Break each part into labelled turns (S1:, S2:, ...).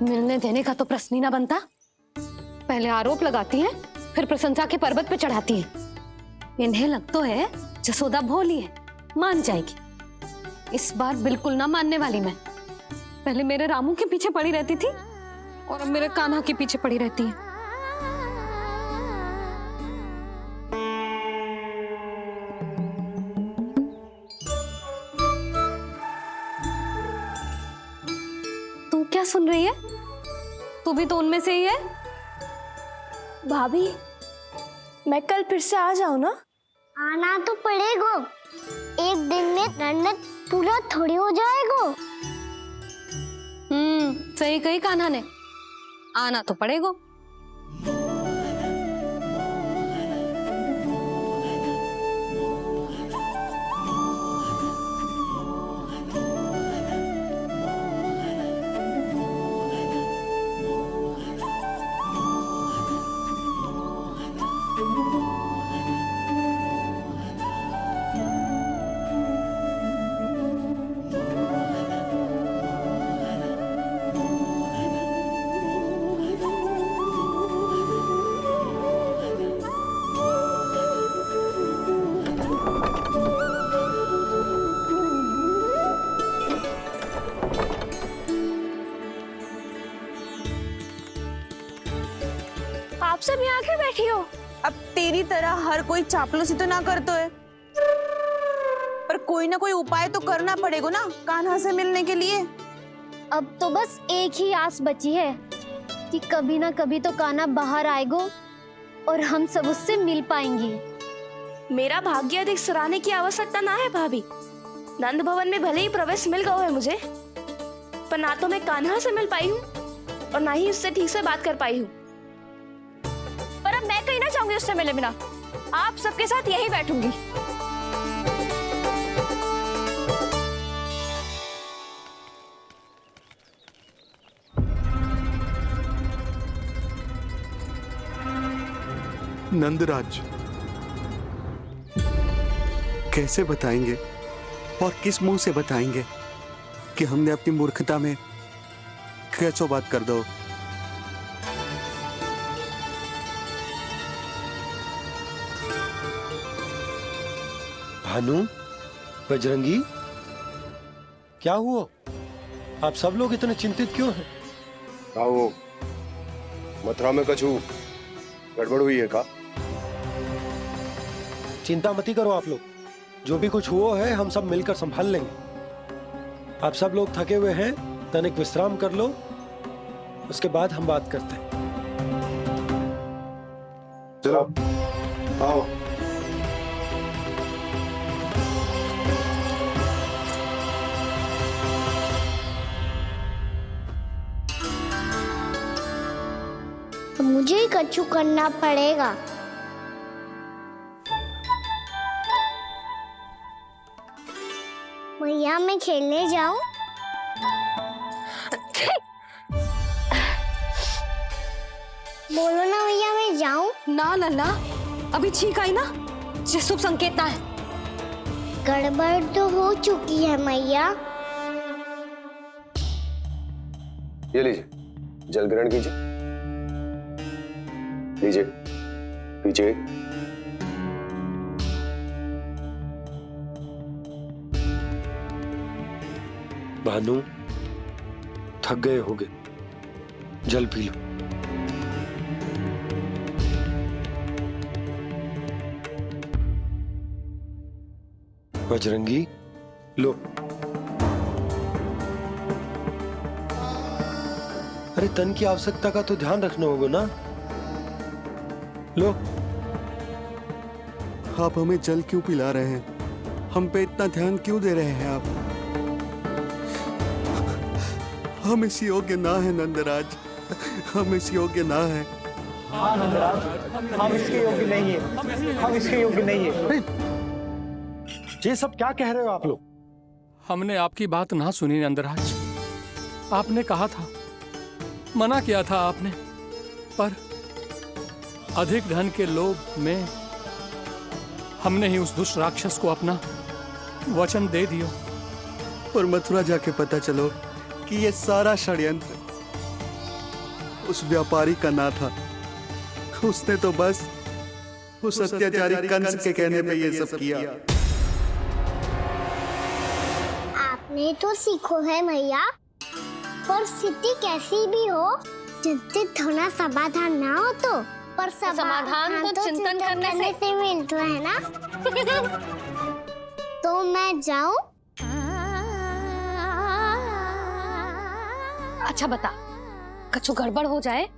S1: मिलने देने का तो प्रश्न ही ना बनता। पहले आरोप लगाती हैं, फिर प्रशंसा के पर्वत पे चढ़ाती हैं। इन्हें लगता है जसोदा भोली है, मान जाएगी। इस बार बिल्कुल ना मानने वाली मैं। पहले मेरे रामू के पीछे पड़ी रहती थी और अब मेरे कान्हा के पीछे पड़ी रहती है। तू क्या सुन रही है? तू भी तो उनमें से ही है।
S2: भाभी, मैं कल फिर से आ जाऊं ना?
S3: आना तो पड़ेगा। एक दिन में रन्नत पूरा थोड़ी हो जाएगा।
S1: सही कही कान्हा ने, आना तो पड़ेगा।
S2: आप सब यहाँ क्यों बैठी हो?
S4: अब तेरी तरह हर कोई चापलूसी तो ना करतो है, पर कोई ना कोई उपाय तो करना पड़ेगा ना कान्हा से मिलने के लिए।
S3: अब तो बस एक ही आस बची है कि कभी ना कभी तो कान्हा बाहर आएगा और हम सब उससे मिल पाएंगे।
S2: मेरा भाग्य अधिक सराहने की आवश्यकता ना है भाभी। नंद भवन में भले ही प्रवेश मिल गया है मुझे, पर ना तो मैं कान्हा से मिल पाई हूँ और ना ही उससे ठीक से बात कर पाई हूँ। पर अब मैं कहीं ना चाहूंगी उससे मिले बिना। आप सबके साथ यहीं बैठूंगी।
S5: नंदराज, कैसे बताएंगे और किस मुंह से बताएंगे कि हमने अपनी मूर्खता में कैसो बात कर दो।
S6: भानु, बजरंगी, क्या हुआ? आप सब लोग इतने चिंतित क्यों हैं?
S7: आओ, मथुरा में कछु गड़बड़ हुई है का?
S6: चिंता मती करो आप लोग, जो भी कुछ हुआ है हम सब मिलकर संभाल लेंगे। आप सब लोग थके हुए हैं, तनिक विश्राम कर लो, उसके बाद हम बात करते हैं।
S7: चलो, आओ।
S3: तो मुझे ही कछु करना पड़ेगा। भैया मैं खेलने जाऊं? बोलो ना भैया मैं जाऊं?
S1: ना लल्ला, अभी छींक आई ना, ये शुभ संकेत ना है।
S3: गड़बड़ तो हो चुकी है मैया।
S7: ये लीजिए, जल ग्रहण कीजिए। लीजिए, पीछे।
S6: भानु, थक गए होगे, जल पी लो। बजरंगी, लो। अरे तन की आवश्यकता का तो ध्यान रखना होगा ना। लो।
S5: आप हमें जल क्यों पिला रहे हैं? हम पे इतना ध्यान क्यों दे रहे हैं आप? हम इस योग्य ना है नंदराज, हम इस योग्य ना है।
S8: हाँ नंदराज, हम इसके योग्य नहीं है, हम इसके योग्य नहीं है।
S6: ये सब क्या कह रहे हो आप लोग?
S9: हमने आपकी बात ना सुनी नंदराज। आपने कहा था, मना किया था आपने, पर अधिक धन के लोभ में हमने ही उस दुष्ट राक्षस को अपना वचन दे दिया।
S5: पर मथुरा जाके पता चलो कि ये सारा षड्यंत्र उस व्यापारी का ना था। उसने तो बस उस अत्याचारी कंस के कहने पे ये सब किया।
S10: आपने तो सीखो है भैया, पर स्थिति कैसी भी हो, जब थोड़ा समाधान ना हो तो पर
S1: समाधान तो चिंतन करने
S10: से मिलता है ना। तो मैं जाऊं?
S1: अच्छा बता, कछु गड़बड़ हो जाए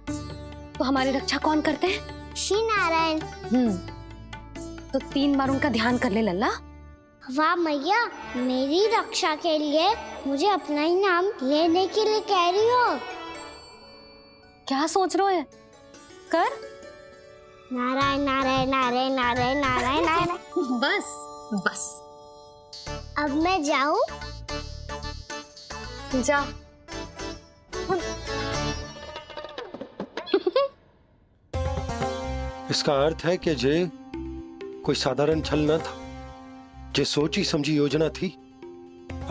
S1: तो हमारी रक्षा कौन करते हैं?
S10: श्री नारायण।
S1: तो 3 बार उनका ध्यान कर ले लल्ला।
S10: वाह मैया, मेरी रक्षा के लिए मुझे अपना ही नाम लेने के लिए कह रही हो?
S1: क्या सोच रहे हो? कर।
S10: नारायण नारायण नारायण नारायण नारायण नारायण।
S1: बस बस,
S10: अब मैं जाऊं?
S1: जा।
S6: इसका अर्थ है कि जे कोई साधारण छल न था, जे सोची समझी योजना थी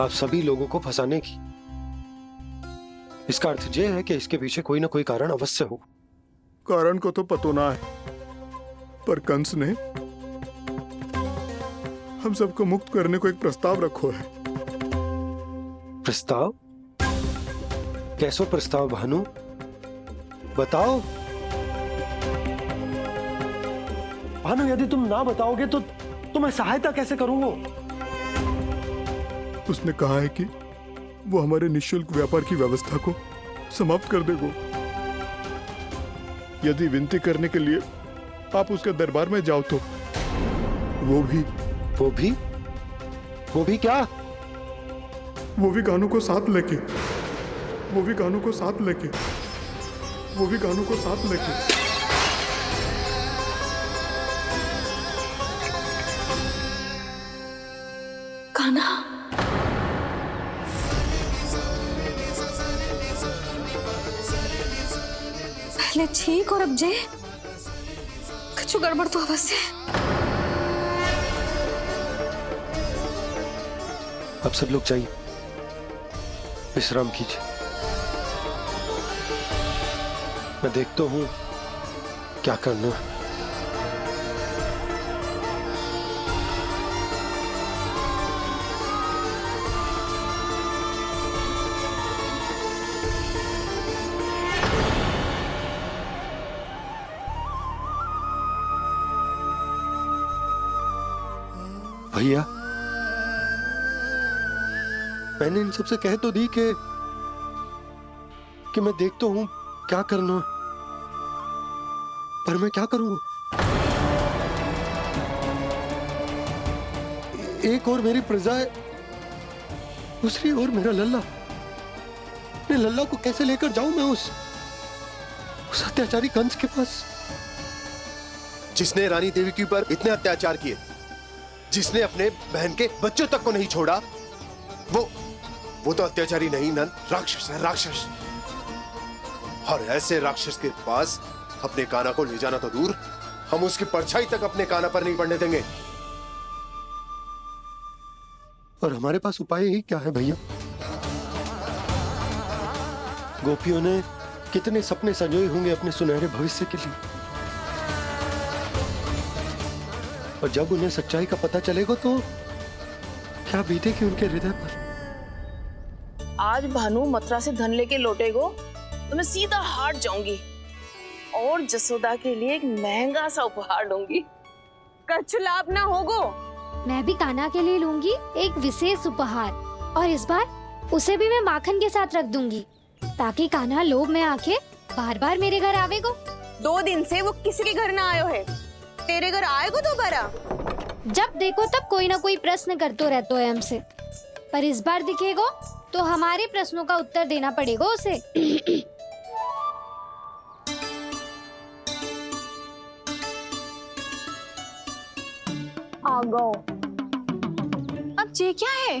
S6: आप सभी लोगों को फंसाने की। इसका अर्थ ये है कि इसके पीछे कोई ना कोई कारण अवश्य हो।
S5: कारण को तो पतो ना है, पर कंस ने हम सबको मुक्त करने को एक प्रस्ताव रखो है।
S6: प्रस्ताव? कैसो प्रस्ताव भानु, बताओ।
S8: भानु, यदि तुम ना बताओगे तो मैं सहायता कैसे करूंगा?
S5: उसने कहा है कि वो हमारे निःशुल्क व्यापार की व्यवस्था को समाप्त कर देगा यदि विनती करने के लिए आप उसके दरबार में जाओ तो। वो भी क्या? वो भी गानों को साथ लेके
S1: कान्हा, पहले ठीक और अब जे कछु गड़बड़ तो अवश्य है।
S6: अब सब लोग जाइए, विश्राम कीजिए। मैं देखता हूं क्या करना है। भैया, मैंने इन सबसे कह तो दी कि मैं देखता हूं क्या करना, पर मैं क्या करूंगा? एक और मेरी प्रजा है, दूसरी ओर मेरा लल्ला। अपने लल्ला को कैसे लेकर जाऊं मैं उस अत्याचारी कंस के पास,
S7: जिसने रानी देवी के ऊपर इतने अत्याचार किए, जिसने अपने बहन के बच्चों तक को नहीं छोड़ा, वो तो अत्याचारी नहीं नंद, राक्षस है, राक्षस। और ऐसे राक्षस के पास अपने कान्हा को ले जाना तो दूर, हम उसकी परछाई तक अपने कान्हा पर नहीं पड़ने देंगे।
S6: और हमारे पास उपाय ही क्या है भैया? गोपियों ने कितने सपने संजोए होंगे अपने सुनहरे भविष्य के लिए, और जब उन्हें सच्चाई का पता चलेगा तो क्या बीतेगी उनके हृदय पर।
S4: आज भानु मथुरा से धन लेके लौटेगो तो मैं सीधा हाट जाऊंगी और जसोदा के लिए एक महंगा सा उपहार दूंगी। कछु लाभ ना होगो।
S3: मैं भी कान्हा के लिए लूंगी एक विशेष उपहार, और इस बार उसे भी मैं माखन के साथ रख दूंगी, ताकि कान्हा लोभ में आके बार बार मेरे घर आवेगो।
S4: 2 दिन से वो किसी के घर ना आयो है, तेरे घर आएगो दोबारा?
S3: जब देखो तब कोई ना कोई प्रश्न करते रहते है हमसे, पर इस बार दिखेगो तो हमारे प्रश्नों का उत्तर देना पड़ेगा उसे।
S4: आ गो। अब ये क्या है?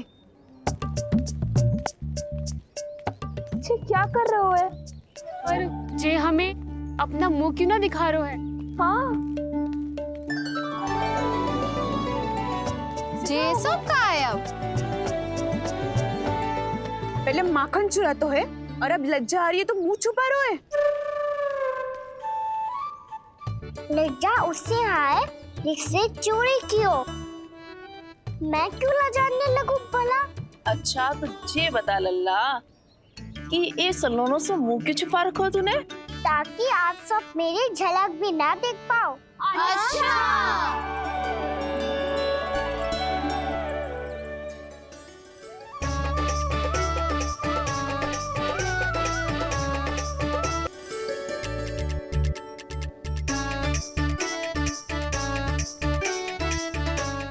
S4: ये क्या कर रहे हो है?
S2: पर जे हमें अपना मुंह क्यों ना दिखा रहे है?
S4: हाँ,
S1: जे सब का है अब?
S4: पहले माखन चुरा तो है और अब लज्जा आ रही है तो मुंह छुपा रहे है।
S10: लज्जा उससे है जिसने चोरी की हो। मैं क्यों लजाने लगूं भला?
S4: अच्छा तो ये बता लल्ला कि ये सलोनों से मुंह क्यों छुपा रखो तूने?
S10: ताकि आप सब मेरी झलक भी ना देख पाओ। अच्छा।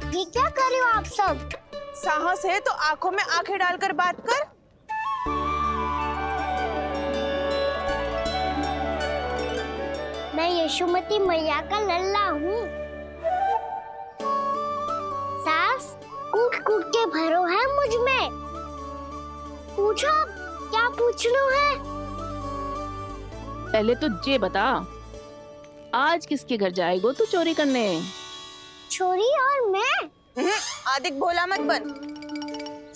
S10: ये क्या कर रहे हो आप सब?
S4: साहस है तो आंखों में आंखें डालकर बात कर।
S10: मैं यशोमती मैया का लल्ला हूँ। सास कूट कूट के भरो है मुझ में। पूछो क्या पूछना है?
S4: पहले तो ये बता, आज किसके घर जाएगो तू चोरी करने?
S10: छोरी और मैं?
S11: आदिक भोला मत बन।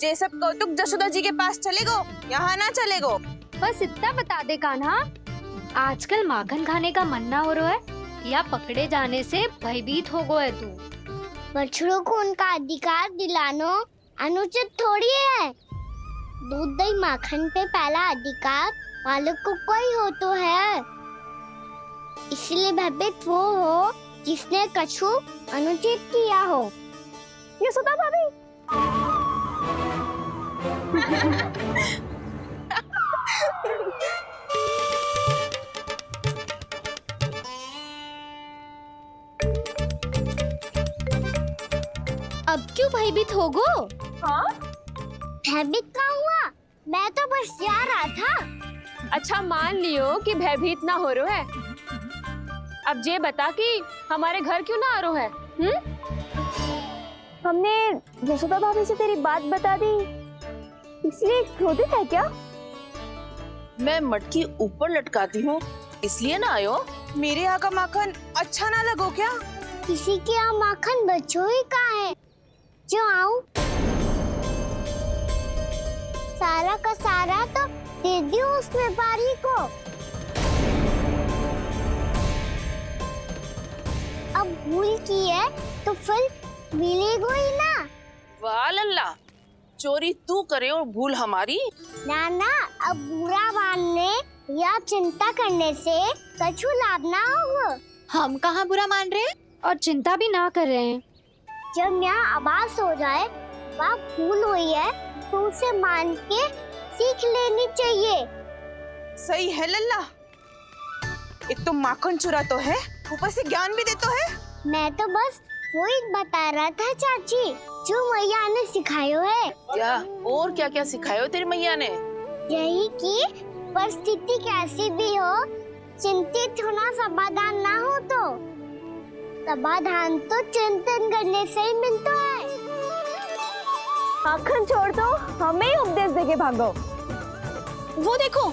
S11: ये सब कौतुक जसोदा जी के पास चलेगो, यहाँ ना चलेगो।
S3: बस इतना बता दे कान्हा, आजकल माखन खाने का मन ना हो रहा है या पकड़े जाने से भयभीत हो गए तू?
S10: बछड़ों को उनका अधिकार दिलाना अनुचित थोड़ी है। दूध दही माखन पे पहला अधिकार मालिक को कोई हो तो है। इसलिए भयभीत वो हो जिसने कछु अनुचित किया हो। यशोदा भाभी।
S3: अब क्यों भयभीत हो गो?
S11: हाँ?
S10: भयभीत का हुआ? मैं तो बस जा रहा था।
S2: अच्छा मान लियो कि भयभीत ना हो रहा है। अब ये बता कि हमारे घर क्यों ना आ रहा है?
S11: हमने यशोदा भाभी से तेरी बात बता दी, इसलिए क्रोधित है क्या?
S4: मैं मटकी ऊपर लटकाती हूँ इसलिए ना आयो?
S11: मेरे यहाँ का माखन अच्छा ना लगो क्या?
S10: किसी के यहाँ माखन बच्चों ही कहाँ है जो आऊं? सारा का सारा तो दे दियो उस व्यापारी को। अब भूल की है तो फिर मिलेगो ही ना।
S4: वाह लल्ला, चोरी तू करे और भूल हमारी।
S10: ना ना, अब बुरा मानने या चिंता करने से कछु लाभ ना होगा।
S3: हम कहाँ बुरा मान रहे हैं और चिंता भी ना कर रहे हैं।
S10: जब यहाँ आवाज हो जाए वहाँ भूल हुई है तो उसे मान के सीख लेनी चाहिए।
S11: सही है लल्ला, एक तो माखन चुरा तो है, ऊपर से ज्ञान भी दे तो है।
S10: मैं तो बस वही बता रहा था चाची जो मैया ने सिखायो है।
S4: क्या और क्या क्या सिखायो तेरी मैया ने?
S10: यही कि परिस्थिति कैसी भी हो चिंतित होना समाधान ना हो तो समाधान तो चिंतन करने से ही मिलता है।
S11: माखन छोड़ दो, हमें ही उपदेश देके भागो।
S2: वो देखो,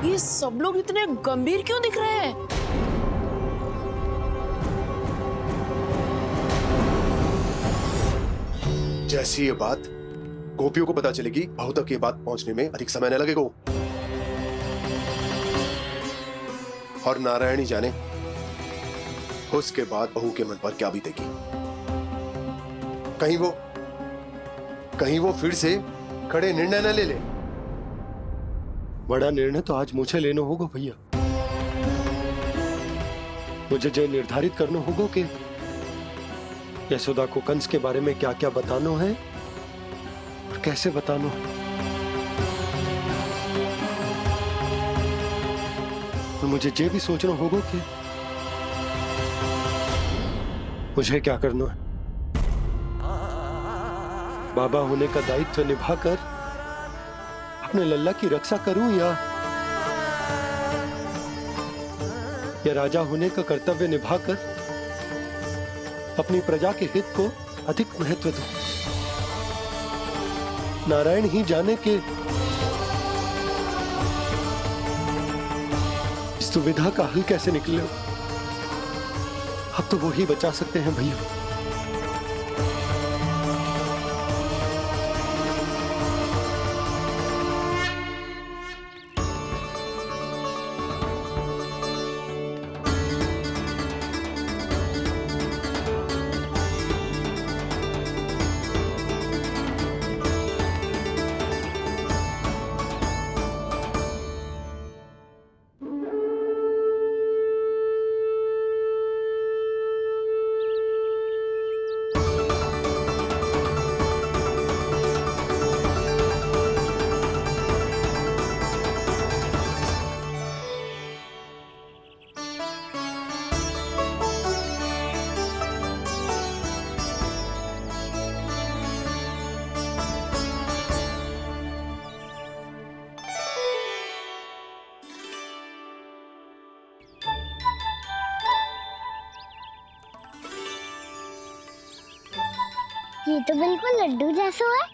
S4: ये सब लोग इतने गंभीर क्यों दिख रहे हैं?
S7: जैसी ये बात गोपियों को पता चलेगी, बहू तक ये बात पहुंचने में अधिक समय न लगेगा। और नारायण ही जाने उसके बाद बहू के मन पर क्या बीतेगी। कहीं वो फिर से खड़े निर्णय न ले ले।
S6: बड़ा निर्णय तो आज मुझे लेना होगा भैया। मुझे जो निर्धारित करना होगा कि यशोदा को कंस के बारे में क्या क्या बताना है और कैसे बताना है। और मुझे ये भी सोचना होगा कि मुझे क्या करना है। बाबा होने का दायित्व निभाकर अपने लल्ला की रक्षा करूं या राजा होने का कर्तव्य निभाकर अपनी प्रजा के हित को अधिक महत्व दूं। नारायण ही जाने के इस दुविधा का हल कैसे निकले। अब तो वो ही बचा सकते हैं भैया।
S10: ये तो बिल्कुल लड्डू जैसा है।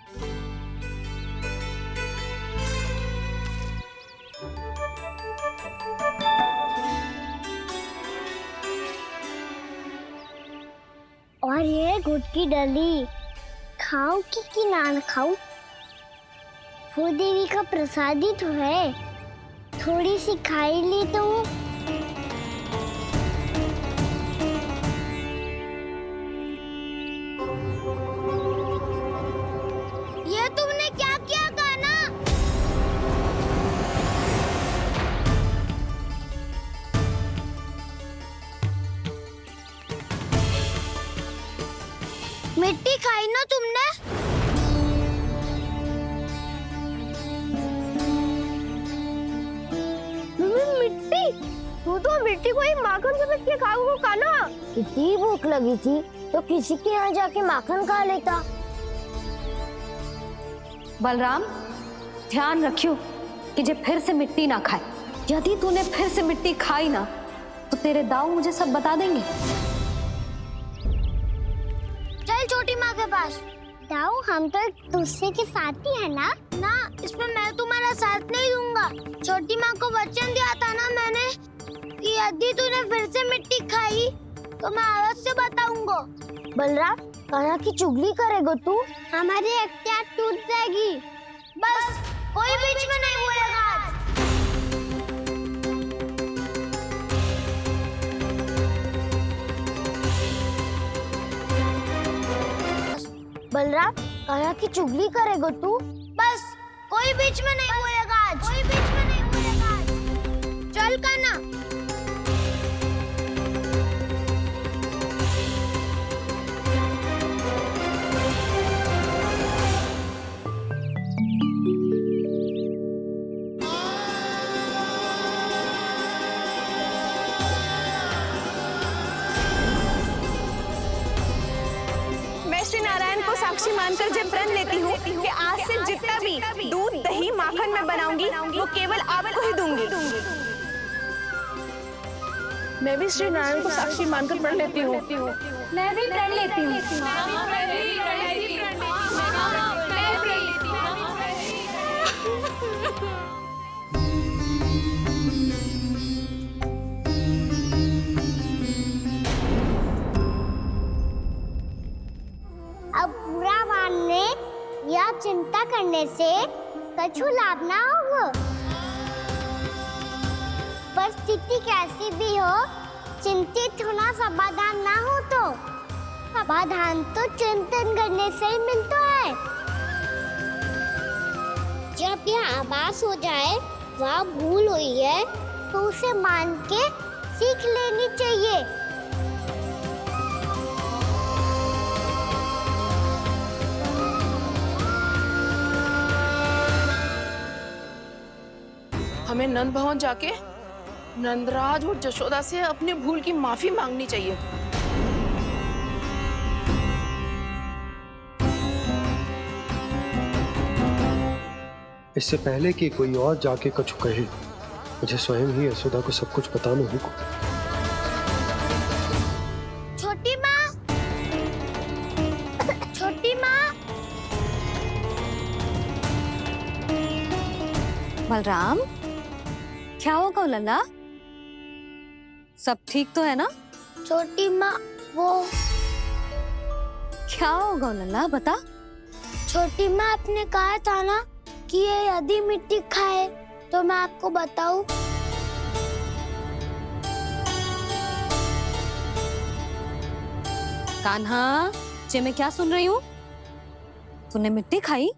S10: और ये गुड़ की डली खाऊं कि ना खाऊं? वो देवी का प्रसाद ही तो है, थोड़ी सी खाई ली तो। ये तुमने क्या किया कान्हा? मिट्टी खाई ना तुमने?
S11: मिट्टी? तू तो मिट्टी को ही माखन समेट के खाओगे कान्हा। इतनी भूख लगी थी तो किसी के यहाँ जाके माखन खा लेता।
S1: बलराम, ध्यान रखियो कि जे फिर से मिट्टी ना खाए। यदि तूने फिर से मिट्टी खाई ना तो तेरे दाऊ मुझे सब बता देंगे।
S10: चल छोटी माँ के पास। दाऊ, हम तो एक दूसरे के साथी है ना? ना, इसमें मैं तुम्हारा साथ नहीं दूंगा। छोटी माँ को वचन दिया था ना मैंने कि यदि तूने फिर से मिट्टी खाई तो मैं आवाज से बताऊंगा।
S11: बलराम, कान्हा की चुगली करेगा तू?
S10: हमारी अख्तियार टूट जाएगी। बस कोई बीच में नहीं बोलेगा आज।
S11: बलराम, कान्हा की चुगली करेगा तू?
S10: बस कोई बीच में नहीं बोलेगा आज। कोई बीच में नहीं बोलेगा आज। चल कान्हा।
S2: श्री नारायण को साक्षी मानकर जब प्रण लेती हूँ कि आज से जितना भी दूध दही माखन मैं बनाऊंगी वो केवल आपको ही दूंगी। मैं भी श्री नारायण को साक्षी मानकर प्रण लेती हूँ।
S1: मैं भी प्रण लेती हूँ।
S10: अब बुरा मानने या चिंता करने से कछु लाभ ना होगा। परिस्थिति कैसी भी हो, चिंतित होना समाधान ना हो तो समाधान तो चिंतन करने से ही मिलता है। जब यह आभास हो जाए वह भूल हुई है तो उसे मान के सीख लेनी चाहिए।
S4: हमें नंद भवन जाके नंदराज और जशोदा से अपनी भूल की माफी मांगनी चाहिए।
S6: इससे पहले कि कोई और जाके कछु कहे, मुझे स्वयं ही यशोदा को सब कुछ बताना होगा।
S10: छोटी माँ, छोटी माँ।
S1: बलराम, क्या होगा लल्ला? सब ठीक तो है ना?
S10: छोटी माँ वो
S1: क्या होगा लल्ला, बता।
S10: छोटी माँ आपने कहा था ना कि ये यदि मिट्टी खाए तो मैं आपको बताऊं।
S1: कान्हा, जे मैं क्या सुन रही हूँ? तूने मिट्टी खाई?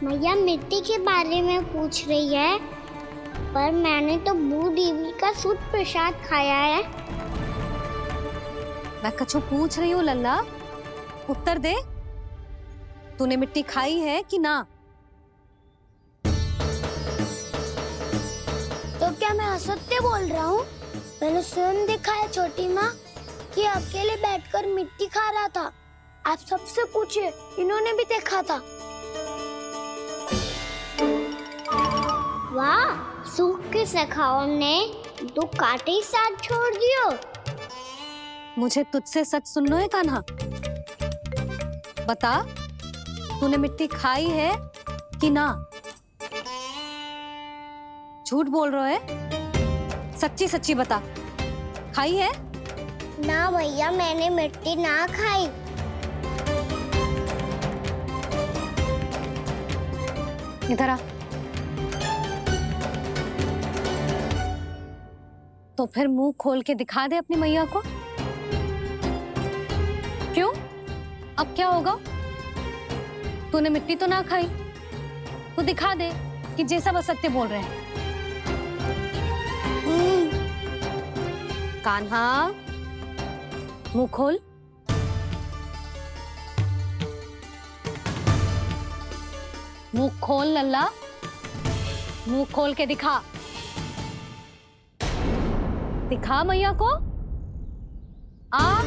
S10: मैया मिट्टी के बारे में पूछ रही है, पर मैंने तो भू देवी का शुद्ध प्रसाद खाया है।
S1: मैं कछु पूछ रही हूँ लल्ला, उत्तर दे। तूने मिट्टी खाई है कि ना?
S10: तो क्या मैं असत्य बोल रहा हूँ? मैंने स्वयं देखा है छोटी माँ कि अकेले बैठकर मिट्टी खा रहा था। आप सबसे पूछिए, इन्होंने भी देखा था। वाह, सूख के सखाओ ने 2 कांटे ही साथ छोड़ दियो।
S1: मुझे तुझसे सच सुनना है कान्हा। बता, तूने मिट्टी खाई है कि ना? झूठ बोल रहा है, सच्ची सच्ची बता, खाई है?
S10: ना भैया, मैंने मिट्टी ना खाई।
S1: इधर आ। तो फिर मुंह खोल के दिखा दे अपनी मैया को। क्यों? अब क्या होगा? तूने मिट्टी तो ना खाई, तो दिखा दे कि जे सब असत्य बोल रहे हैं। कान्हा, मुंह खोल। मुंह खोल लल्ला, मुंह खोल के दिखा। दिखा मैया को। आ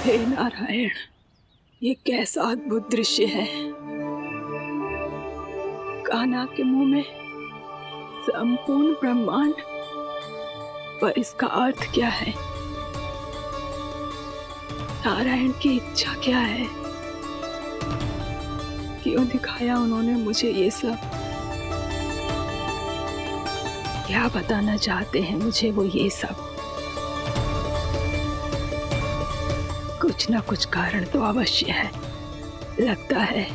S12: हे नारायण, ये कैसा अद्भुत दृश्य है। कान्हा के मुंह में संपूर्ण ब्रह्मांड, पर इसका अर्थ क्या है? नारायण की इच्छा क्या है? क्यों दिखाया उन्होंने मुझे ये सब? क्या बताना चाहते हैं मुझे वो ये सब? कुछ ना कुछ कारण तो अवश्य है। लगता है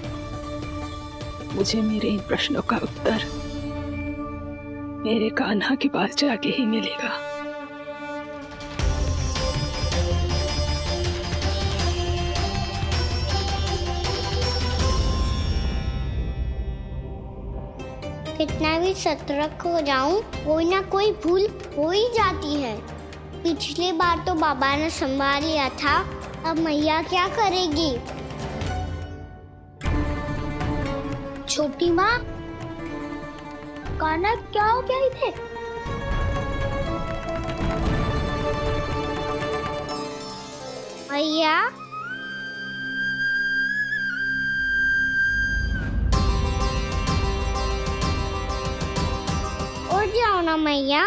S12: मुझे मेरे इन प्रश्नों का उत्तर मेरे कान्हा के पास जाके ही मिलेगा।
S10: कितना भी सतर्क हो जाऊं, कोई ना कोई भूल हो ही जाती है। पिछली बार तो बाबा ने संभाल लिया था, अब मैया क्या करेगी? छोटी माँ, कान्हा क्या हो गया इधर? मैया, उठ जाओ ना मैया।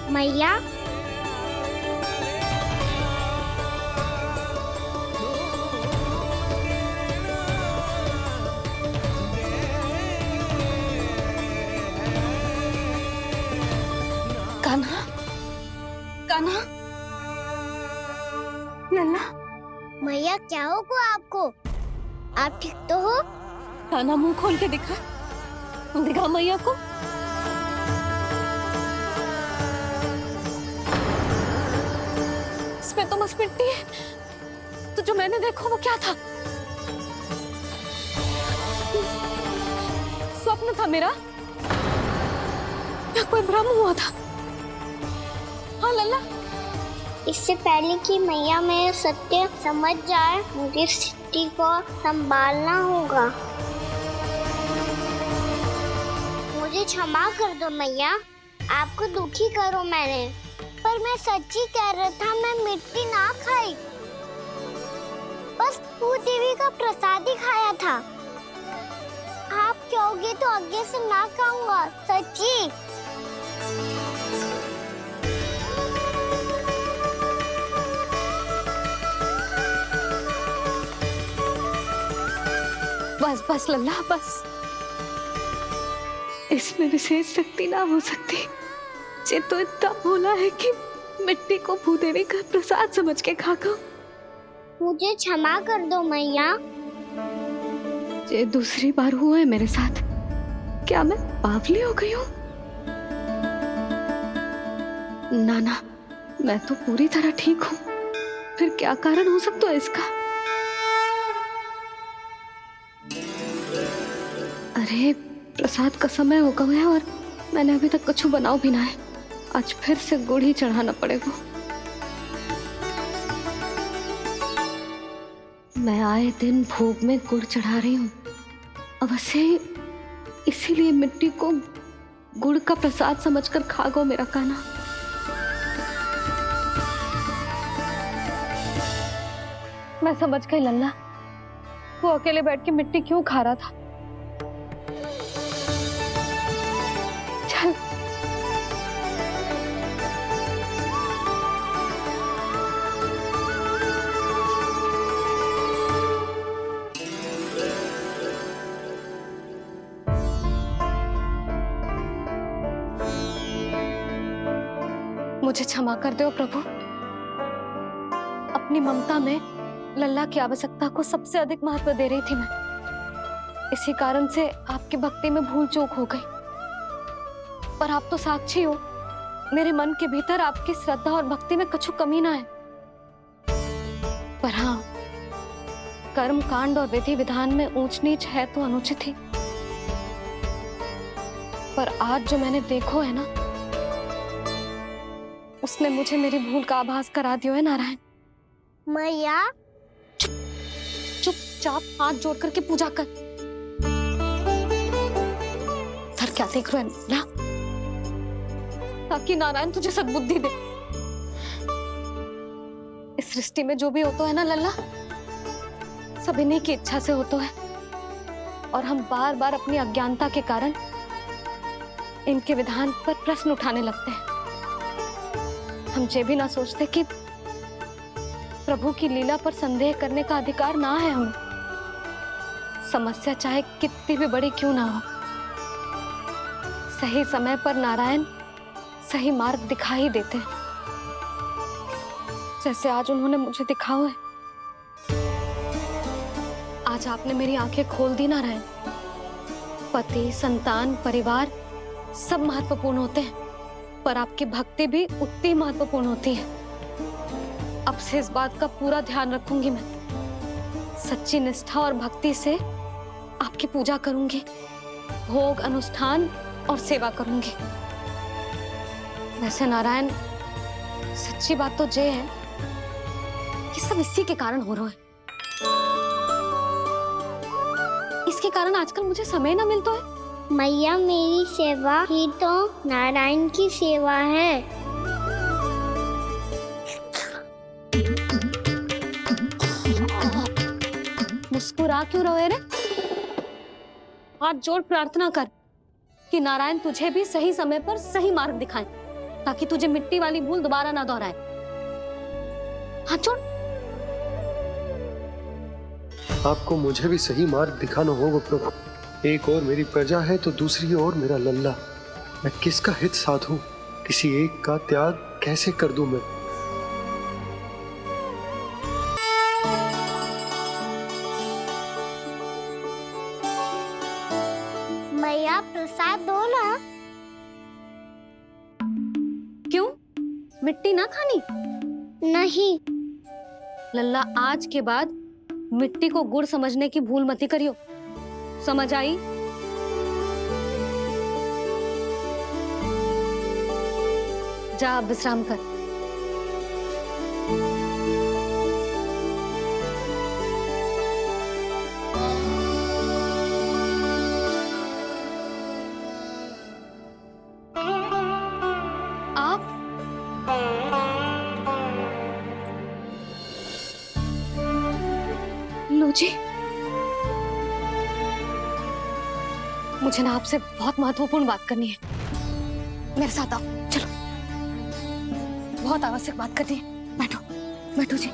S10: मैया,
S1: कान्हा, कान्हा, लल्ला,
S10: मैया क्या होगा आपको? आप ठीक तो हो?
S1: कान्हा मुंह खोल के दिखा, दिखा मैया को। इसमें तो बस मिट्टी है, तो जो मैंने देखा वो क्या था? स्वप्न था मेरा या कोई भ्रम हुआ था? हाँ लल्ला,
S10: इससे पहले कि मैया मेरे सत्य समझ जाए, मुझे स्थिति को संभालना होगा। मुझे क्षमा कर दो मैया, आपको दुखी करो मैंने, पर मैं सच्ची कह रहा था, मैं मिट्टी ना खाई, बस भूत देवी का प्रसाद ही खाया था। आप कहोगे तो आगे से ना खाऊंगा, सच्ची।
S1: बस बस लल्ला, बस। इसमें विशेष शक्ति ना हो सकती। ये तो इतना भोला है कि मिट्टी को भूदेवी का प्रसाद समझ के खागा।
S10: मुझे क्षमा कर दो मैया।
S1: ये दूसरी बार हुआ है मेरे साथ। क्या मैं बावली हो गई हूँ? ना ना, मैं तो पूरी तरह ठीक हूँ। फिर क्या कारण हो सकता है इसका? अरे प्रसाद का समय हो गया है और मैंने अभी तक कुछ बनाओ भी ना है। आज फिर से गुड़ ही चढ़ाना पड़ेगा। मैं आए दिन भोग में गुड़ चढ़ा रही हूँ, अवश्य इसीलिए मिट्टी को गुड़ का प्रसाद समझकर खागो मेरा कान्हा। मैं समझ गई लल्ला, वो अकेले बैठ के मिट्टी क्यों खा रहा था। चल मुझे क्षमा कर दो प्रभु। अपनी ममता में लल्ला की आवश्यकता को सबसे अधिक महत्व दे रही थी मैं। इसी कारण से आपकी भक्ति में भूल चूक हो गई। पर आप तो साक्षी हो, मेरे मन के भीतर आपकी श्रद्धा और भक्ति में कछु कमी ना है। पर हाँ, कर्म कांड और विधि विधान में ऊंच नीच है तो अनुचित ही। पर आज जो मैंने देखो है ना, उसने मुझे मेरी भूल का आभास करा दियो है नारायण।
S10: मैया,
S1: चुपचाप हाथ जोड़ करके पूजा कर। सर क्या देख रहे हैं ना, ताकि नारायण तुझे सद्बुद्धि दे। इस सृष्टि में जो भी होता है ना लल्ला, सब इन्हीं की इच्छा से होता है। और हम बार बार अपनी अज्ञानता के कारण इनके विधान पर प्रश्न उठाने लगते हैं। हम ये भी ना सोचते कि प्रभु की लीला पर संदेह करने का अधिकार ना है हमें। समस्या चाहे कितनी भी बड़ी क्यों ना हो, सही समय पर नारायण सही मार्ग दिखा ही देते हैं। जैसे आज उन्होंने मुझे दिखा है। आज आपने मेरी आंखें खोल दी नारायण। पति, संतान, परिवार सब महत्वपूर्ण होते हैं, पर आपकी भक्ति भी उतनी महत्वपूर्ण होती है। अब से इस बात का पूरा ध्यान रखूंगी मैं। सच्ची निष्ठा और भक्ति से आपकी पूजा करूंगी, भोग, अनुष्ठान और सेवा करूंगी। वैसे नारायण, सच्ची बात तो ये है कि सब इसी के कारण हो रहा है। इसके कारण आजकल मुझे समय ना मिलता है।
S10: मैया, मेरी सेवा ही तो नारायण की सेवा है।
S1: मुस्कुरा क्यों रहे रे? हाथ जोड़ प्रार्थना कर कि नारायण तुझे भी सही समय पर सही मार्ग दिखाएं, ताकि तुझे मिट्टी वाली भूल दोबारा ना दोहराए। हाथ जोड़।
S6: आपको मुझे भी सही मार्ग दिखाना होगा प्रभु। एक और मेरी प्रजा है तो दूसरी ओर मेरा लल्ला। मैं किसका हित साधूं? किसी एक का त्याग कैसे कर दूं मैं?
S10: मैया, प्रसाद दो ना।
S1: क्यों? मिट्टी ना खानी?
S10: नहीं।
S1: लल्ला, आज के बाद मिट्टी को गुड़ समझने की भूल मत करियो। समझ आई? जा, विश्राम कर। आप लो जी, मुझे ना आपसे बहुत महत्वपूर्ण बात करनी है। मेरे साथ आओ, चलो। बहुत आवश्यक बात करनी है। बैठो, बैठो जी।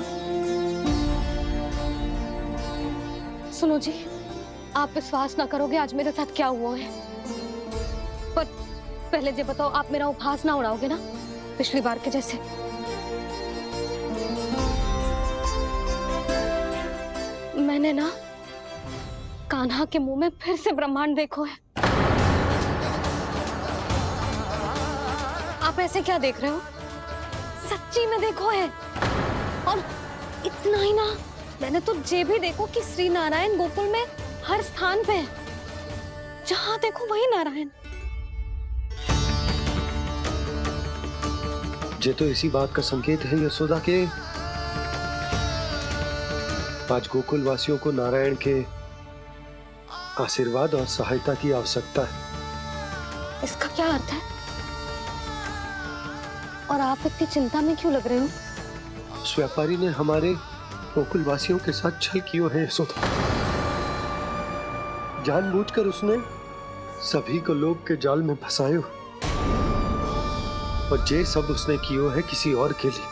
S1: सुनो जी, आप विश्वास ना करोगे आज मेरे साथ क्या हुआ है। पर पहले ये बताओ, आप मेरा उपहास ना उड़ाओगे ना, पिछली बार के जैसे? मैंने ना कान्हा के मुंह में फिर से ब्रह्मांड देखो है। आप ऐसे क्या देख रहे हो? सच्ची में देखो है। और इतना ही ना, मैंने तो ये भी देखो कि श्री नारायण गोकुल में हर स्थान पे है। जहां देखो वही नारायण।
S6: ये तो इसी बात का संकेत है यशोदा के आज गोकुल वासियों को नारायण के आशीर्वाद और सहायता की आवश्यकता है।
S1: इसका क्या अर्थ है? और आप इतनी चिंता में क्यों लग रहे हो?
S6: उस व्यापारी ने हमारे गोकुल वासियों के साथ छल किया है यशोदा। जानबूझकर उसने सभी को लोभ के जाल में फंसायो, और ये सब उसने किया है किसी और के लिए।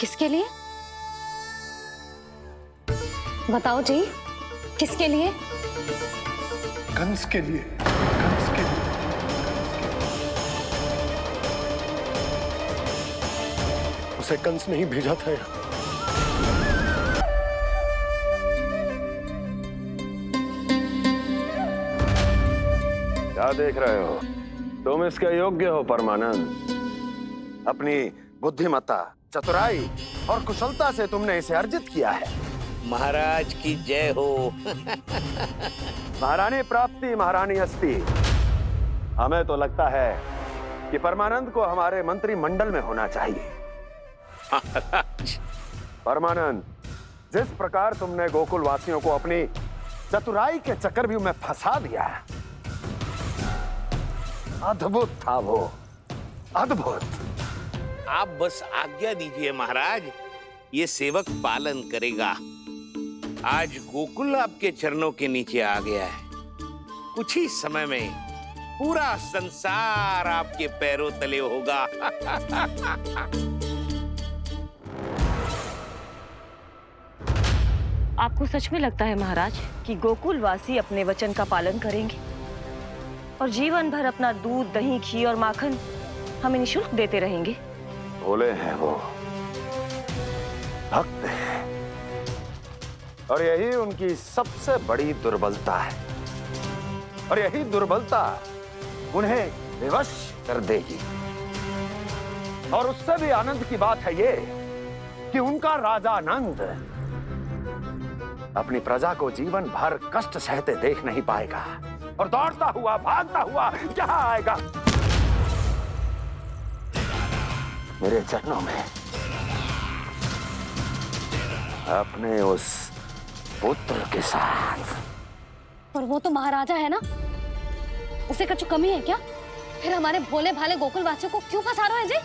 S1: किसके लिए? बताओ जी, किसके लिए?
S6: कंस के लिए। कंस के लिए। उसे कंस नहीं भेजा था यहाँ।
S13: क्या देख रहे हो? तुम इसके योग्य हो परमानंद। अपनी बुद्धिमत्ता, चतुराई और कुशलता से तुमने इसे अर्जित किया है।
S14: महाराज की जय हो।
S13: महारानी प्राप्ति महारानी अस्ति। हमें तो लगता है कि परमानंद को हमारे मंत्रिमंडल में होना चाहिए। परमानंद, जिस प्रकार तुमने गोकुल वासियों को अपनी चतुराई के चक्रव्यूह में फंसा दिया है, अद्भुत था वो, अद्भुत।
S14: आप बस आज्ञा दीजिए महाराज, ये सेवक पालन करेगा। आज गोकुल आपके चरणों के नीचे आ गया है। कुछ ही समय में पूरा संसार आपके पैरों तले होगा।
S15: आपको सच में लगता है महाराज कि गोकुल वासी अपने वचन का पालन करेंगे और जीवन भर अपना दूध, दही, घी और माखन हमें निःशुल्क देते रहेंगे?
S13: भोले हैं वो, भक्त हैं और यही उनकी सबसे बड़ी दुर्बलता है और यही दुर्बलता उन्हें विवश कर देगी। और उससे भी आनंद की बात है ये कि उनका राजा आनंद अपनी प्रजा को जीवन भर कष्ट सहते देख नहीं पाएगा और दौड़ता हुआ भागता हुआ यहाँ आएगा मेरे चरणों में अपने उस पुत्र के साथ।
S1: पर वो तो महाराजा है ना, उसे कुछ कमी है क्या? फिर हमारे भोले भाले गोकुल वासियों को क्यों फंसा रहे हैं जी?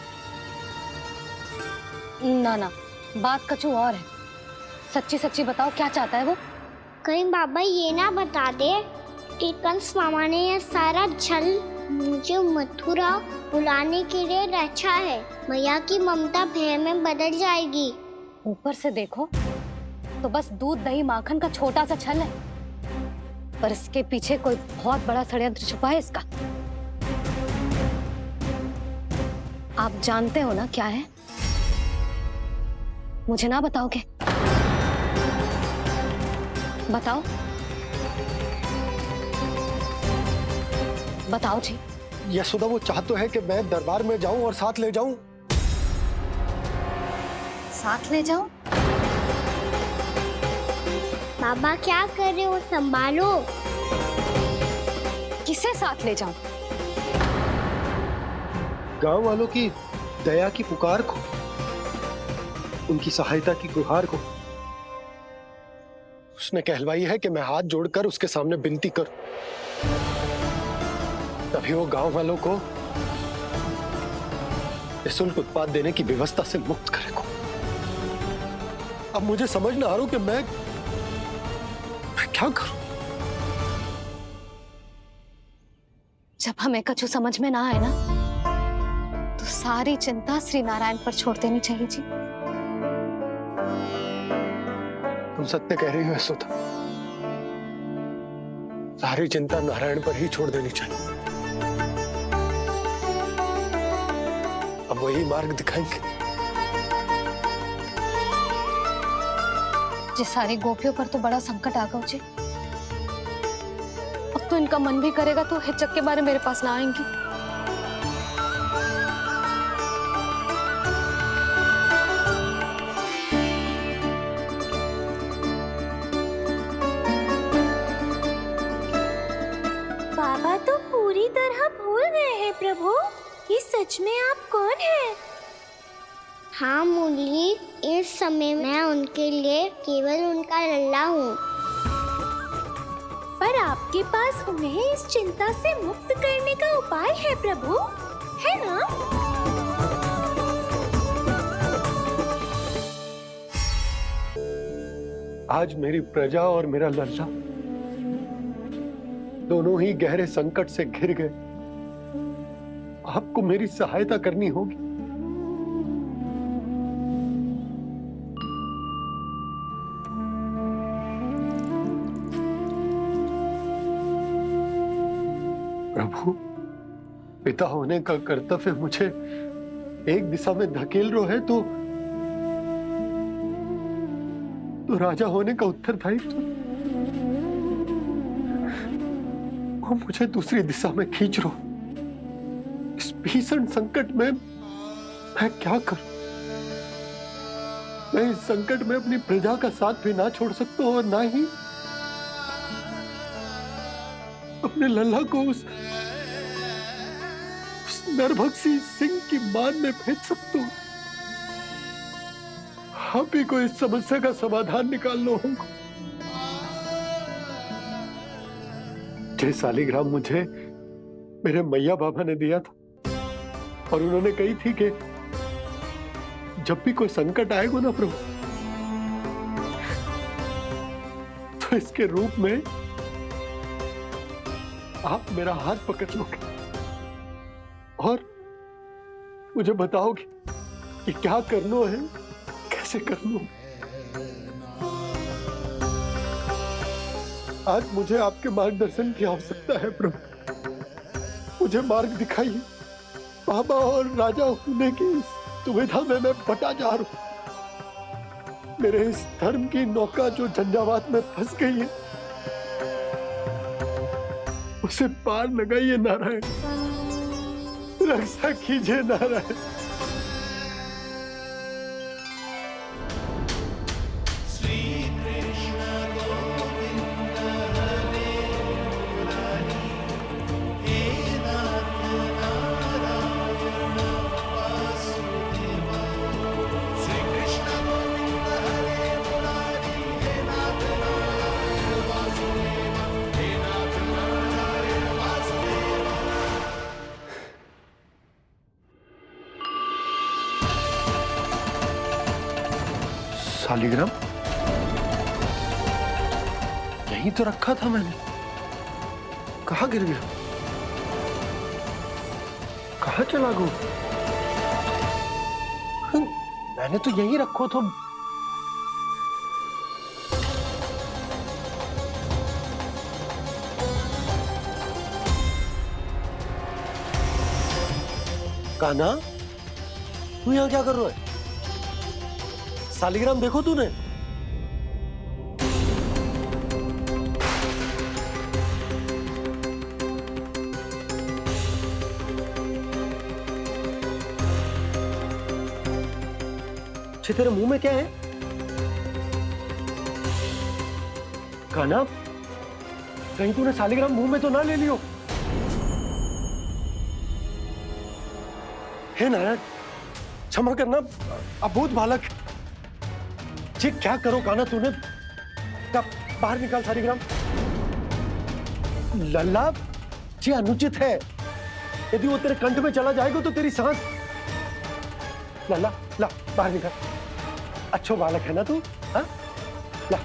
S1: ना ना, बात कछु और है। सच्ची सच्ची बताओ, क्या चाहता है वो?
S10: कहीं बाबा ये ना बता दे कि कंस मामा ने यह सारा छल मुझे मथुरा बुलाने के लिए रचा है। मैया की ममता भय में बदल जाएगी।
S1: ऊपर से देखो तो बस दूध दही माखन का छोटा सा छल है, पर इसके पीछे कोई बहुत बड़ा षड्यंत्र छुपा है इसका। आप जानते हो ना क्या है? मुझे ना बताओगे? बताओ बताओ जी।
S6: यशोदा वो चाह तो है कि मैं दरबार में जाऊं और साथ ले जाऊं।
S1: साथ ले जाऊं?
S10: बाबा क्या कर रहे हो, संभालो।
S1: किसे साथ ले जाऊं?
S6: गांव वालों की दया की पुकार को, उनकी सहायता की गुहार को। उसने कहलवाई है कि मैं हाथ जोड़कर उसके सामने विनती करूं, तभी वो गांव वालों को निःशुल्क उत्पाद देने की व्यवस्था से मुक्त करेगा। अब मुझे समझ ना आ रहा कि मैं क्या करूं।
S1: जब हमें कछु समझ में ना आए ना, तो सारी चिंता श्री नारायण पर छोड़ देनी चाहिए जी।
S6: तुम सत्य कह रही हो यशोदा, सारी चिंता नारायण पर ही छोड़ देनी चाहिए। अब वही मार्ग दिखाएंगे।
S1: जिस सारी गोपियों पर तो बड़ा संकट आ गया जी। अब तो इनका मन भी करेगा तो हिचक के बारे मेरे पास ना आएंगी।
S11: बाबा तो पूरी तरह भूल गए हैं प्रभु, ये सच में आप कौन हैं?
S10: हाँ मुरली, इस समय मैं उनके लिए केवल उनका लल्ला हूँ।
S11: पर आपके पास उन्हें इस चिंता से मुक्त करने का उपाय है प्रभु, है ना?
S6: आज मेरी प्रजा और मेरा लल्ला दोनों ही गहरे संकट से घिर गए। आपको मेरी सहायता करनी होगी। प्रभु, पिता होने का कर्तव्य मुझे एक दिशा में धकेल रहा है तो राजा होने का उत्तरदायित्व वो मुझे दूसरी दिशा में खींच रहा। इस भीषण संकट में मैं क्या करूं? मैं इस संकट में अपनी प्रजा का साथ भी ना छोड़ सकता हूं और ना ही अपने लल्ला को उस नरभक्षी सिंह की मान में भेज सकता हूं। आप ही को इस समस्या का समाधान निकालना होगा। जय शालिग्राम मुझे मेरे मैया बाबा ने दिया था और उन्होंने कही थी कि जब भी कोई संकट आएगा ना प्रभु, तो इसके रूप में आप मेरा हाथ पकड़ लोगे और मुझे बताओगे कि क्या करना है, कैसे करना है। आज मुझे आपके मार्गदर्शन की आवश्यकता है प्रभु। मुझे मार्ग दिखाइए। बाबा और राजा होने की इस दुविधा में मैं बटा जा रहा हूं। मेरे इस धर्म की नौका जो झंझावात में फंस गई है, उसे पार लगाइए नारायण, रक्षा कीजिए नारायण। शालिग्राम यहीं तो रखा था मैंने, कहाँ गिर गया, कहाँ चला गया? मैंने तो यहीं रखो था। कान्हा, तू यहाँ क्या कर रहा है? शालिग्राम देखो तूने? अच्छे, तेरे मुंह में क्या है? कान्हा, कहीं तूने शालिग्राम मुंह में तो ना ले लियो? हे नारायण, क्षमा करना, अबोध बालक। जी क्या करो कान्हा तूने? कब बाहर निकाल शालिग्राम। लल्ला, जी अनुचित है। यदि वो तेरे कंठ में चला जाएगा तो तेरी सांस। लल्ला, ला बाहर निकाल। अच्छो बालक है ना तू? हाँ, ला।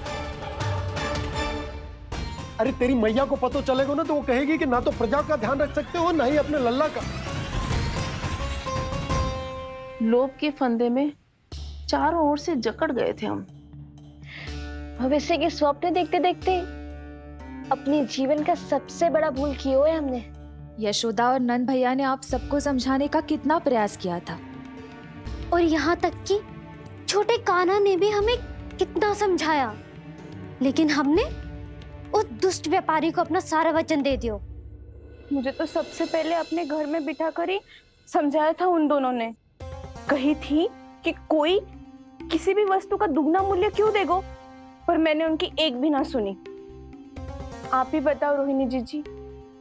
S6: अरे तेरी मैया को पता चलेगा ना तो वो कहेगी कि ना तो प्रजा का ध्यान रख सकते हो, ना ही अपने लल्ला का।
S4: लोभ के फंदे में चारों ओर से जकड़ गए थे हम।
S11: भविष्य के स्वप्न देखते देखते अपने जीवन का सबसे बड़ा भूल किया है हमने।
S16: यशोदा और नंद भैया ने आप सबको समझाने का कितना प्रयास किया था,
S3: और यहाँ तक कि छोटे कान्हा ने भी हमें कितना समझाया, लेकिन हमने उस दुष्ट व्यापारी को अपना सारा वचन दे दिया।
S2: मुझे तो सबसे पहले अपने घर में बिठा कर ही समझाया था उन दोनों ने। कही थी कि कोई किसी भी वस्तु का दुगना मूल्य क्यों देगा, पर मैंने उनकी एक भी ना सुनी। आप ही बताओ रोहिणी जी,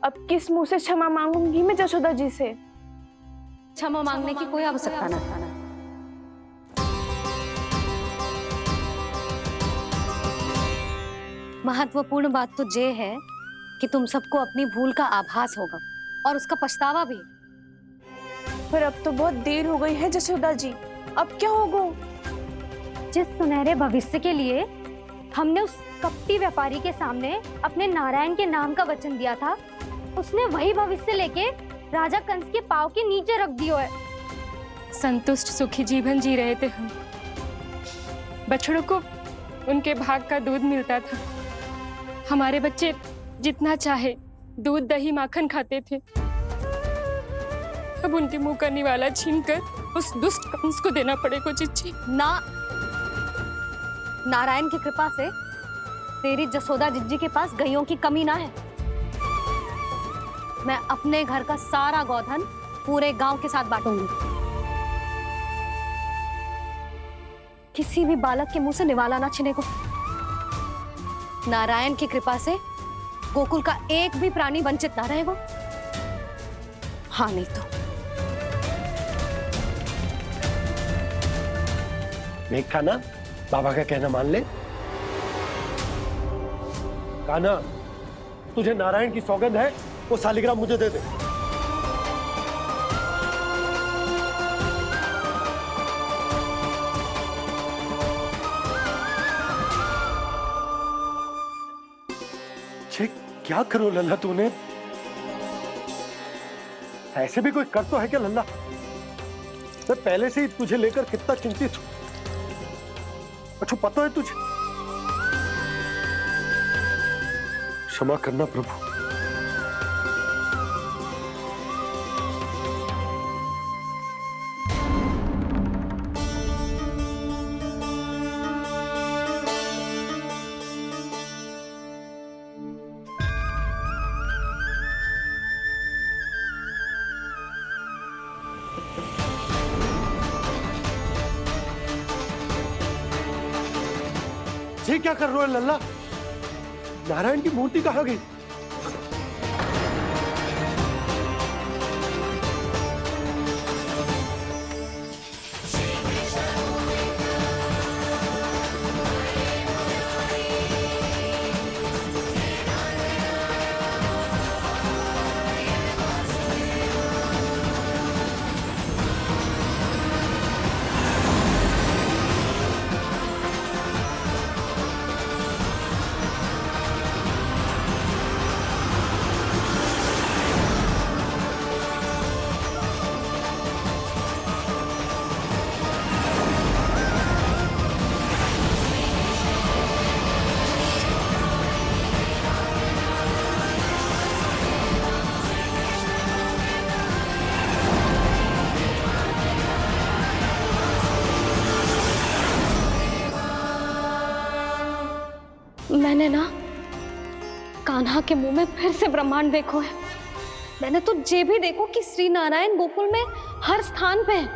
S2: अब किस मुंह से क्षमा मांगूंगी मैं जशोदा जी से?
S1: क्षमा मांगने की कोई आवश्यकता ना। महत्वपूर्ण बात तो ये है कि तुम सबको अपनी भूल का आभास होगा और उसका पछतावा भी।
S2: पर अब तो बहुत देर हो गई है जशोदा जी, अब क्या होगा?
S3: जिस सुनहरे भविष्य के लिए हमने उस कपटी व्यापारी के सामने अपने नारायण के नाम का वचन दिया था, उसने वही भविष्य लेके राजा कंस के पांव के नीचे रख दिया है।
S17: संतुष्ट सुखी जीवन जी रहे थे हम। बछड़ों को उनके भाग का दूध मिलता था। हमारे बच्चे जितना चाहे दूध दही माखन खाते थे। अब उनके मुंह का निवाला छीनकर उस दुष्ट कंस को देना पड़ेगा चिच्ची।
S1: ना, नारायण की कृपा से तेरी जसोदा जिज्जी के पास गैयों की कमी ना है। मैं अपने घर का सारा गोधन पूरे गांव के साथ बांटूंगी। किसी भी बालक के मुंह से निवाला ना छिने को। नारायण की कृपा से गोकुल का एक भी प्राणी वंचित ना रहेगा। हाँ नहीं तो
S6: देख कान्हा, बाबा का कहना मान ले। कान्हा, तुझे नारायण की सौगंध है, वो शालिग्राम मुझे दे दे। क्या करो लल्ला तूने? ऐसे भी कोई कर तो है क्या लल्ला? मैं पहले से ही तुझे लेकर कितना चिंतित हूं। अच्छा पता है तुझे? क्षमा करना प्रभु। ये क्या कर रहे हो लल्ला? नारायण की मूर्ति कहाँ गई?
S1: मैंने ना कान्हा के मुंह में फिर से ब्रह्मांड देखो है। मैंने तो ये भी देखो कि श्री नारायण गोकुल में हर स्थान पे है,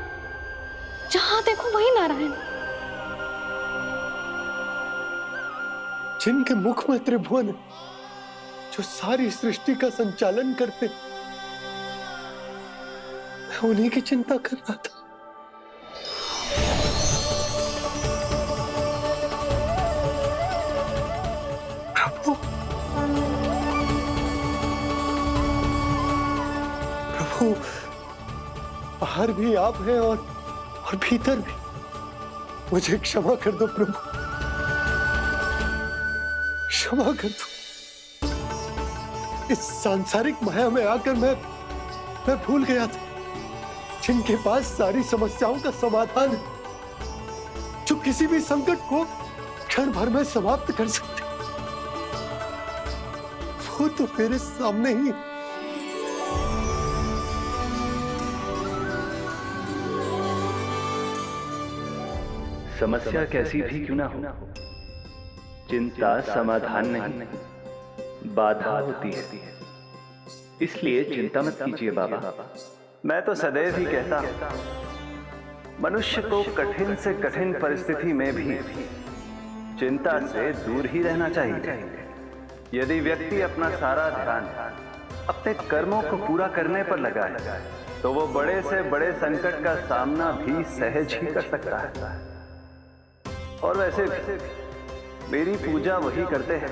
S1: जहां देखो वही नारायण।
S6: जिनके मुख में त्रिभुवन है, जो सारी सृष्टि का संचालन करते, मैं उन्हीं की चिंता कर रहा था। प्रभु, बाहर भी आप हैं और भीतर भी। मुझे क्षमा कर दो प्रभु, क्षमा कर दो। इस सांसारिक माया में आकर मैं भूल गया था, जिनके पास सारी समस्याओं का समाधान है, जो किसी भी संकट को क्षण भर में समाप्त कर सकते, वो तो मेरे सामने ही है।
S18: समस्या कैसी भी क्यों ना हो, चिंता समाधान नहीं, बाधा होती है। इसलिए चिंता मत कीजिए बाबा। मैं तो सदैव ही कहता हूं, मनुष्य को कठिन से कठिन परिस्थिति में भी चिंता से दूर ही रहना चाहिए। यदि व्यक्ति अपना सारा ध्यान अपने कर्मों को पूरा करने पर लगाए, तो वो बड़े से बड़े संकट का सामना भी सहज ही कर सकता है। और वैसे भी मेरी पूजा वही करते हैं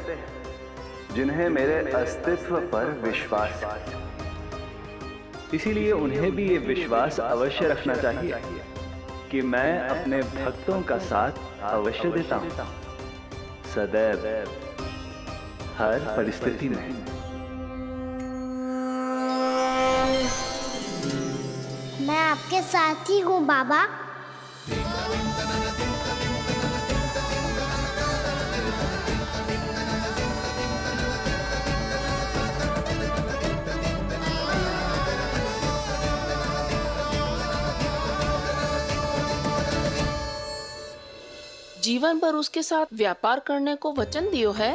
S18: जिन्हें मेरे अस्तित्व पर विश्वास है। इसीलिए उन्हें भी ये विश्वास अवश्य रखना चाहिए कि मैं अपने भक्तों का साथ अवश्य देता हूं, सदैव, हर परिस्थिति में।
S10: मैं आपके साथ ही हूँ बाबा।
S4: जीवन भर उसके साथ व्यापार करने को वचन दियो है,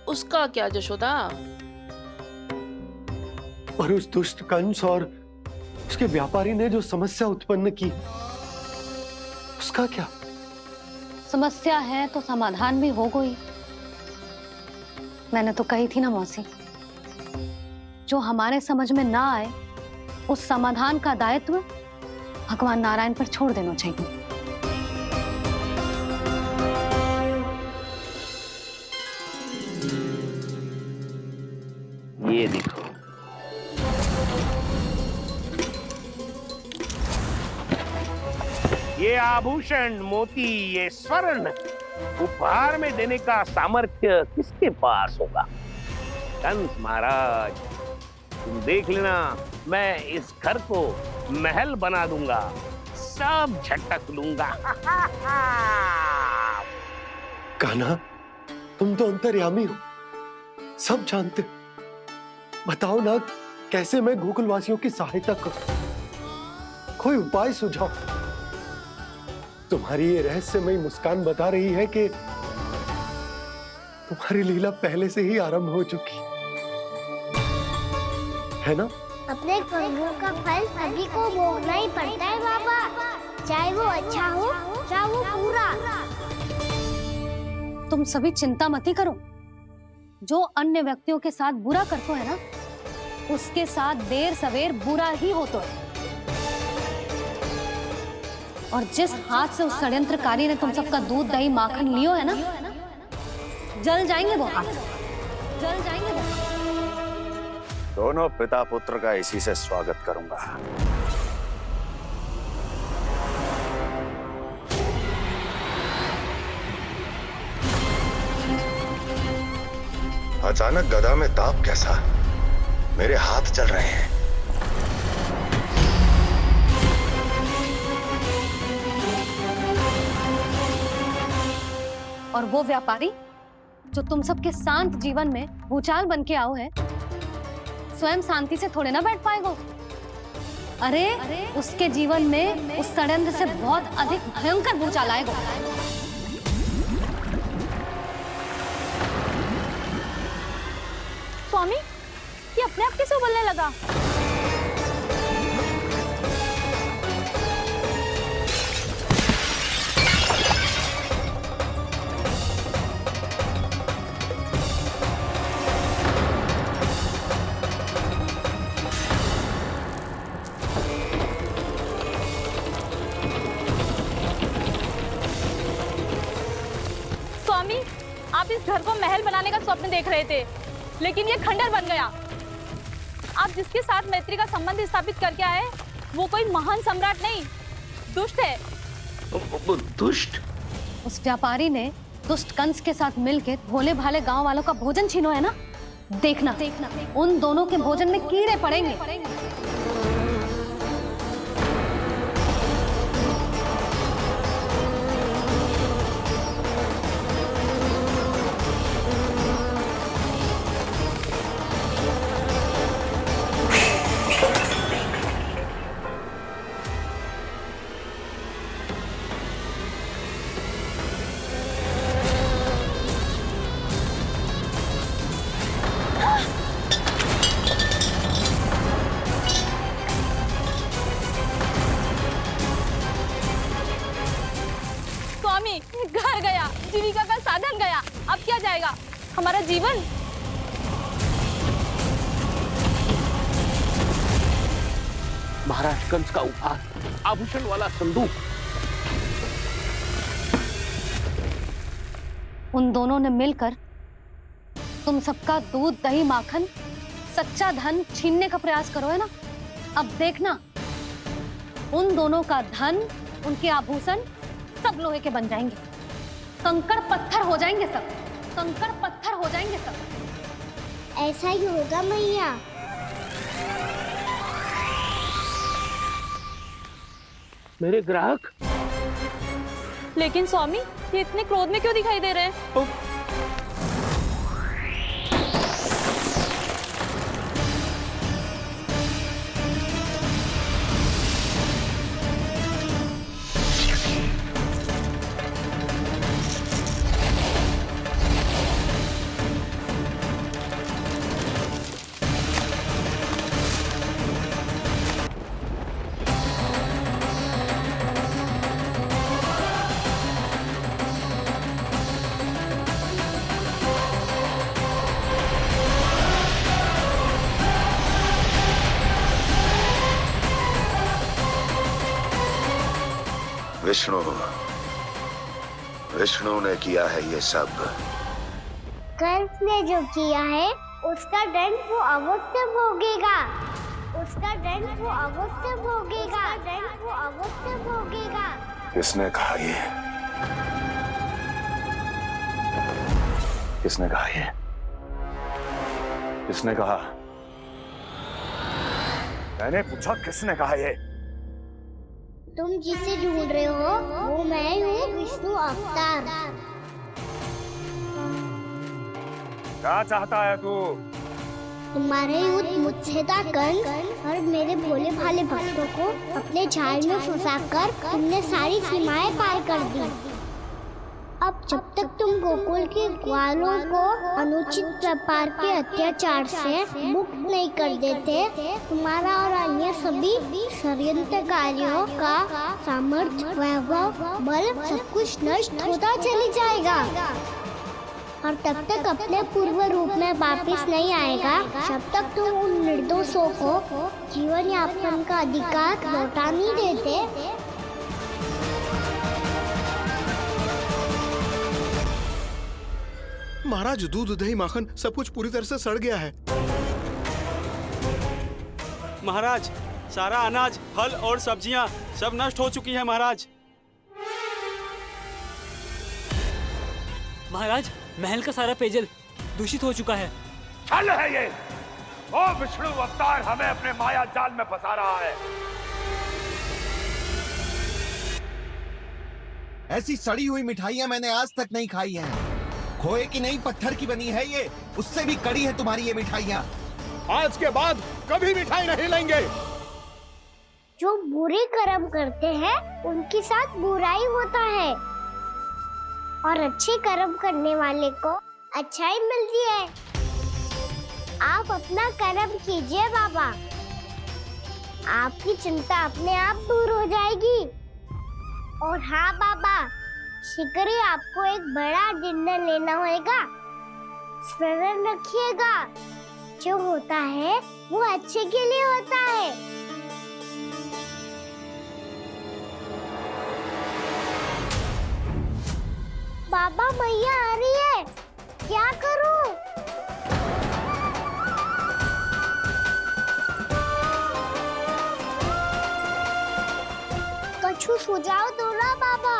S4: उसका क्या जशोदा?
S6: और उस दुष्ट कंस और उसके व्यापारी ने जो समस्या उत्पन्न की, उसका क्या?
S1: समस्या है तो समाधान भी हो गई। मैंने तो कही थी ना मौसी, जो हमारे समझ में ना आए उस समाधान का दायित्व भगवान नारायण पर छोड़ देना चाहिए।
S14: ये देखो, ये आभूषण, मोती, ये स्वर्ण उपहार में देने का सामर्थ्य किसके पास होगा? कंस महाराज, तुम देख लेना, मैं इस घर को महल बना दूंगा, सब झटक लूंगा।
S6: कान्हा, तुम तो अंतर्यामी हो, सब जानते हो। बताओ ना, कैसे मैं गोकुलवासियों की सहायता करूं? कोई उपाय सुझाओ। तुम्हारी ये रहस्यमयी मुस्कान बता रही है कि तुम्हारी लीला पहले से ही आरंभ हो चुकी है ना?
S10: अपने कर्मों का फल सभी को भोगना ही पड़ता है बाबा, चाहे वो अच्छा हो चाहे वो बुरा।
S1: तुम सभी चिंता मत ही करो। जो अन्य व्यक्तियों के साथ बुरा करते है ना, उसके साथ देर सवेर बुरा ही होता है। और जिस हाथ से उस षड्यंत्रकारी ने तुम सबका दूध दही माखन लियो है ना, जल जाएंगे वो हाथ, जल जाएंगे वो हाथ।
S13: दोनों पिता पुत्र का इसी से स्वागत करूंगा।
S7: अचानक गदा में ताप कैसा? मेरे हाथ चल रहे हैं।
S1: और वो व्यापारी जो तुम सबके शांत जीवन में भूचाल बन के आओ है, स्वयं शांति से थोड़े ना बैठ पाएगा। अरे उसके जीवन में उस षड्यंत्र से बहुत अधिक भयंकर भूचाल आएगा।
S3: स्वामी, ये अपने आप कैसे बोलने लगा? स्वामी, आप इस घर को महल बनाने का स्वप्न देख रहे थे, लेकिन ये खंडर बन गया। आप जिसके साथ मैत्री का संबंध स्थापित करके आए, वो कोई महान सम्राट नहीं, दुष्ट है।
S13: दुष्ट?
S1: उस व्यापारी ने दुष्ट कंस के साथ मिलकर भोले भाले गांव वालों का भोजन छीनो है ना, देखना उन दोनों के भोजन में कीड़े पड़ेंगे।
S3: घर गया, जीविका का साधन गया, अब क्या जाएगा हमारा जीवन?
S14: महाराज कंस का उपहार, आभूषण वाला संदूक।
S1: उन दोनों ने मिलकर तुम सबका दूध दही माखन सच्चा धन छीनने का प्रयास करो है ना। अब देखना उन दोनों का धन, उनके आभूषण सब लोहे के बन जाएंगे, कंकड़ पत्थर हो जाएंगे सब, कंकड़ पत्थर हो जाएंगे सब।
S10: ऐसा ही होगा मैया।
S14: मेरे ग्राहक।
S3: लेकिन स्वामी, ये इतने क्रोध में क्यों दिखाई दे रहे हैं?
S7: विष्णु ने किया है ये सब।
S10: कंस ने जो किया है उसका दंड वो अवश्य भोगेगा, उसका दंड वो अवश्य भोगेगा, दंड वो अवश्य भोगेगा।
S7: किसने कहा ये? किसने कहा ये? किसने कहा? मैंने पूछा किसने कहा ये?
S10: तुम जिसे ढूंढ रहे हो वो मैं हूँ, विष्णु अवतार।
S13: क्या चाहता है तू?
S10: तुम्हारे युद्ध मुझसे था कंस, और मेरे भोले भाले भक्तों को अपने जाल में फंसाकर तुमने सारी सीमाएं पार कर दी। अब जब तक तुम गोकुल के ग्वालों को अनुचित व्यापार के अत्याचार से मुक्त नहीं कर देते, तुम्हारा और अन्य सभी षड्यंत्रकारियों का सामर्थ्य, वैभव, बल सब कुछ नष्ट होता चले जाएगा। और तब तक अपने पूर्व रूप में वापस नहीं आएगा जब तक तुम उन निर्दोषों को जीवन यापन का अधिकार लौटा नहीं देते।
S19: महाराज, दूध दही माखन सब कुछ पूरी तरह से सड़ गया है।
S20: महाराज, सारा अनाज, फल और सब्जियां सब नष्ट हो चुकी हैं महाराज।
S21: महाराज, महल का सारा पेयजल दूषित हो चुका है।
S13: छल है ये। ओ विष्णु अवतार हमें अपने माया जाल में फंसा रहा है।
S22: ऐसी सड़ी हुई मिठाइयां मैंने आज तक नहीं खाई हैं। खोए की नहीं, पत्थर की बनी है ये, उससे भी कड़ी है तुम्हारी ये मिठाइयां।
S19: आज के बाद कभी मिठाई नहीं लेंगे।
S10: जो बुरे कर्म करते हैं उनके साथ बुराई होता है और अच्छे कर्म करने वाले को अच्छाई मिलती है। आप अपना कर्म कीजिए बाबा, आपकी चिंता अपने आप दूर हो जाएगी। और हाँ बाबा, शीघ्र ही आपको एक बड़ा निर्णय लेना होगा। स्मरण रखिएगा, जो होता है वो अच्छे के लिए होता है। बाबा, मैया आ रही है, क्या करूं? कुछ सुझाव दो ना बाबा,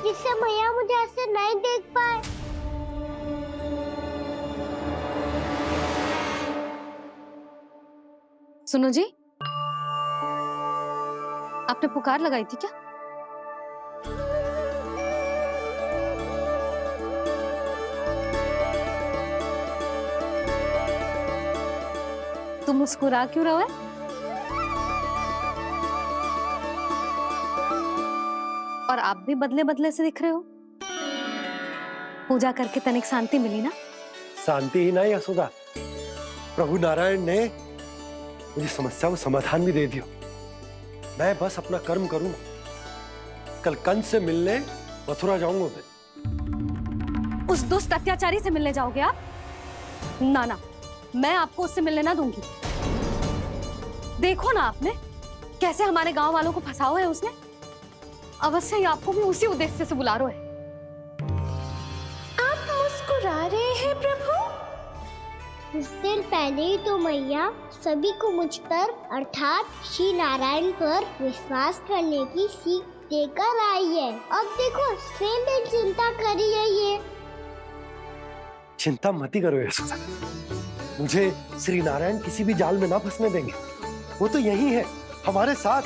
S10: जिससे मैया मुझे ऐसे नहीं देख पाए।
S1: सुनो जी, आपने पुकार लगाई थी क्या? तुम मुस्कुरा क्यों रहे हो? और आप भी बदले बदले से दिख रहे हो। पूजा करके तनिक शांति मिली ना?
S6: शांति ही नहीं यशोदा, प्रभु नारायण ने मुझे समस्या को समाधान भी दे दिया। मैं बस अपना कर्म करूंगा। कल कंस से मिलने मथुरा जाऊंगा मैं।
S1: उस दुष्ट अत्याचारी से मिलने जाओगे आप? ना ना, मैं आपको उससे मिलने ना दूंगी। देखो ना आपने कैसे हमारे गांव वालों को फंसाओ है उसने। अवश्य ही आपको भी उसी उद्देश्य से बुला रहा है।
S10: आप मुस्कुरा रहे हैं प्रभु? कुछ देर पहले ही तो मैया सभी को मुझ पर अर्थात श्री नारायण पर विश्वास करने की सीख देकर आई है। अब देखो स्वयं भी चिंता करी है ये।
S6: चिंता मत ही करो यशोदा, मुझे श्री नारायण किसी भी जाल में ना फंसने देंगे। वो तो यही है हमारे साथ।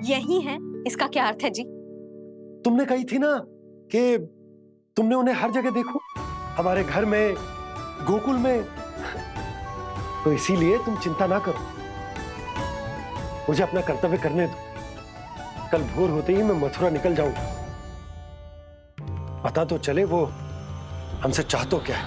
S1: यही है, इसका क्या अर्थ है जी?
S6: तुमने कही थी ना कि तुमने उन्हें हर जगह देखो, हमारे घर में, गोकुल में। तो इसीलिए तुम चिंता ना करो, मुझे अपना कर्तव्य करने दो। कल भोर होते ही मैं मथुरा निकल जाऊंगा। पता तो चले वो हमसे चाहतो क्या है।